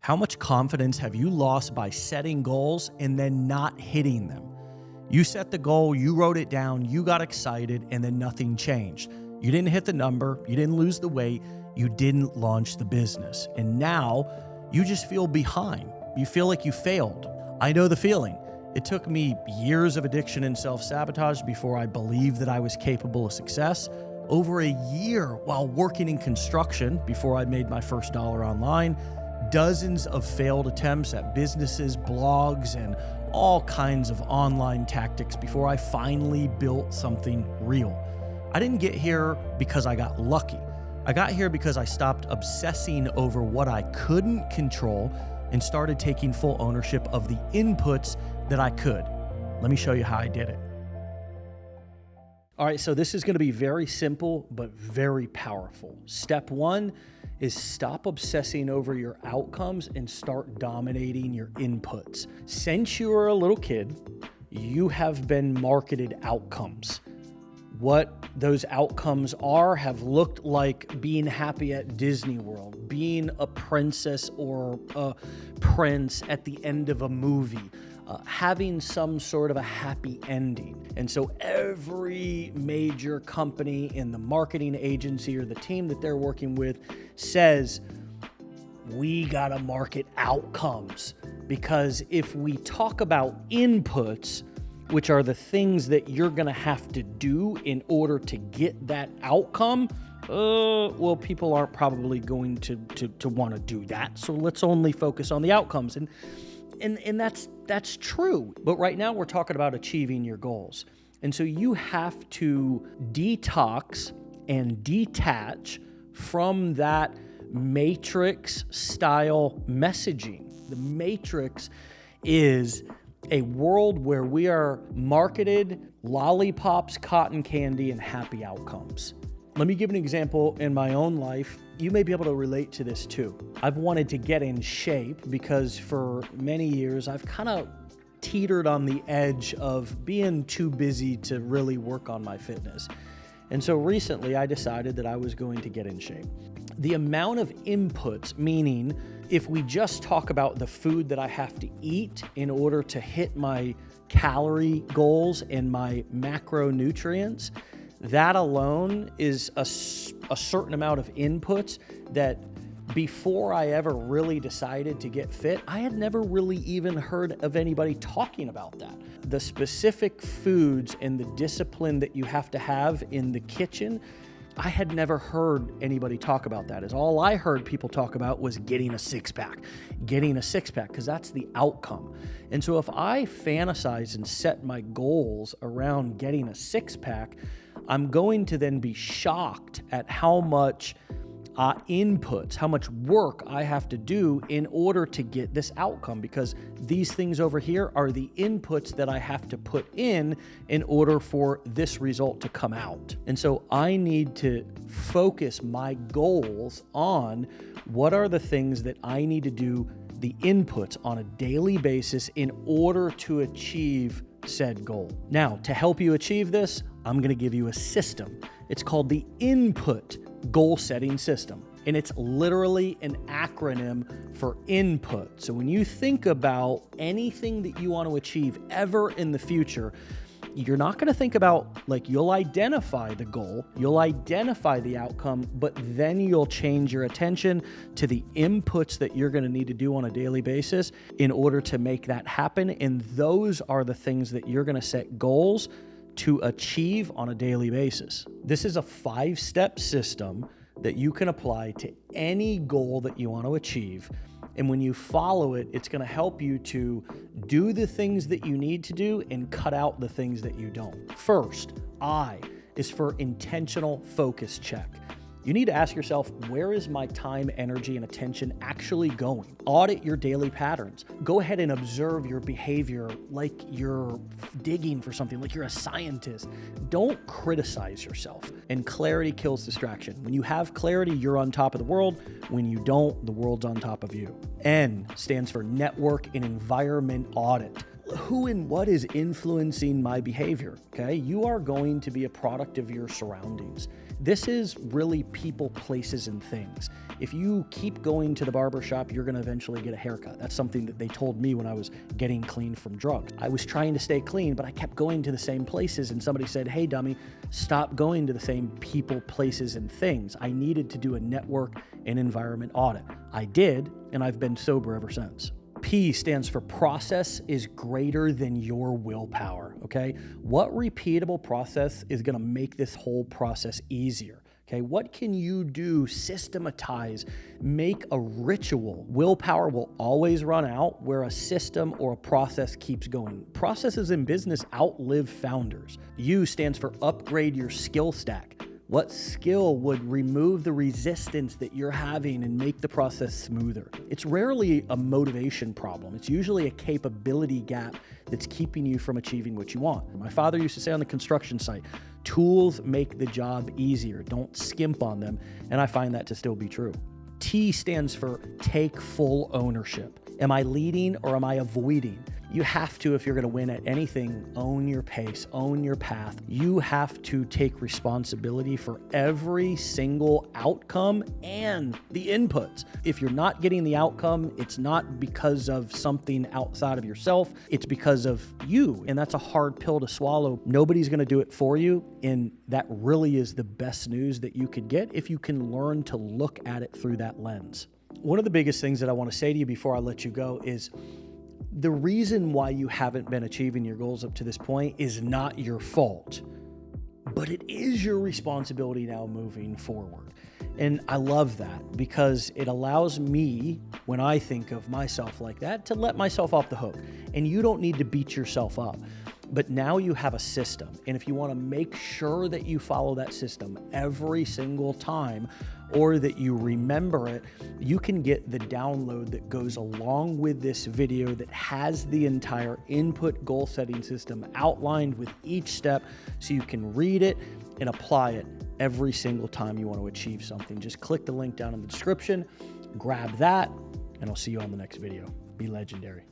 How much confidence have you lost by setting goals and then not hitting them? You set the goal, you wrote it down, you got excited, and then nothing changed. You didn't hit the number, you didn't lose the weight, you didn't launch the business. And now you just feel behind. You feel like you failed. I know the feeling. It took me years of addiction and self-sabotage before I believed that I was capable of success. Over a year while working in construction before I made my first dollar online. Dozens of failed attempts at businesses, blogs, and all kinds of online tactics before I finally built something real. I didn't get here because I got lucky. I got here because I stopped obsessing over what I couldn't control and started taking full ownership of the inputs that I could. Let me show you how I did it. All right, so this is going to be very simple, but very powerful. Step one is stop obsessing over your outcomes and start dominating your inputs. Since you were a little kid, you have been marketed outcomes. What those outcomes have looked like being happy at Disney World, being a princess or a prince at the end of a movie, having some sort of a happy ending. And so every major company in the marketing agency or the team that they're working with says, we gotta market outcomes. Because if we talk about inputs, which are the things that you're gonna have to do in order to get that outcome, well, people aren't probably going to wanna do that. So let's only focus on the outcomes. And that's true. But right now we're talking about achieving your goals. And so you have to detox and detach from that matrix style messaging. The matrix is a world where we are marketed lollipops, cotton candy, and happy outcomes. Let me give an example in my own life. You may be able to relate to this too. I've wanted to get in shape because for many years I've kind of teetered on the edge of being too busy to really work on my fitness. And so recently I decided that I was going to get in shape. The amount of inputs, meaning if we just talk about the food that I have to eat in order to hit my calorie goals and my macronutrients, that alone is a certain amount of inputs that before I ever really decided to get fit, I had never really even heard of anybody talking about that. The specific foods and the discipline that you have to have in the kitchen, I had never heard anybody talk about that. As all I heard people talk about was getting a six-pack, because that's the outcome. And so if I fantasize and set my goals around getting a six-pack, I'm going to then be shocked at how much inputs, how much work I have to do in order to get this outcome, because these things over here are the inputs that I have to put in order for this result to come out. And so I need to focus my goals on what are the things that I need to do, the inputs on a daily basis in order to achieve said goal. Now, to help you achieve this, I'm going to give you a system. It's called the input goal setting system. And it's literally an acronym for input. So when you think about anything that you want to achieve ever in the future, you're not going to think about, like, you'll identify the goal, you'll identify the outcome, but then you'll change your attention to the inputs that you're going to need to do on a daily basis in order to make that happen. And those are the things that you're going to set goals to achieve on a daily basis. This is a 5-step system that you can apply to any goal that you want to achieve. And when you follow it, it's going to help you to do the things that you need to do and cut out the things that you don't. First, I is for intentional focus check. You need to ask yourself, where is my time, energy, and attention actually going? Audit your daily patterns. Go ahead and observe your behavior like you're digging for something, like you're a scientist. Don't criticize yourself. And clarity kills distraction. When you have clarity, you're on top of the world. When you don't, the world's on top of you. N stands for network and environment audit. Who and what is influencing my behavior, okay? You are going to be a product of your surroundings. This is really people, places, and things. If you keep going to the barber shop, you're going to eventually get a haircut. That's something that they told me when I was getting clean from drugs. I was trying to stay clean, but I kept going to the same places, and somebody said, hey, dummy, stop going to the same people, places, and things. I needed to do a network and environment audit. I did, and I've been sober ever since. P stands for process is greater than your willpower, okay? What repeatable process is gonna make this whole process easier? Okay, what can you do, systematize, make a ritual? Willpower will always run out where a system or a process keeps going. Processes in business outlive founders. U stands for upgrade your skill stack. What skill would remove the resistance that you're having and make the process smoother? It's rarely a motivation problem. It's usually a capability gap that's keeping you from achieving what you want. My father used to say on the construction site, tools make the job easier. Don't skimp on them. And I find that to still be true. T stands for take full ownership. Am I leading or am I avoiding? You have to, if you're going to win at anything, own your pace, own your path. You have to take responsibility for every single outcome and the inputs. If you're not getting the outcome, it's not because of something outside of yourself. It's because of you. And that's a hard pill to swallow. Nobody's going to do it for you. And that really is the best news that you could get if you can learn to look at it through that lens. One of the biggest things that I want to say to you before I let you go is the reason why you haven't been achieving your goals up to this point is not your fault, but it is your responsibility now moving forward. And I love that because it allows me, when I think of myself like that, to let myself off the hook. And you don't need to beat yourself up. But now you have a system. And if you want to make sure that you follow that system every single time, or that you remember it, you can get the download that goes along with this video that has the entire input goal setting system outlined with each step so you can read it and apply it every single time you want to achieve something. Just click the link down in the description, grab that, and I'll see you on the next video. Be legendary.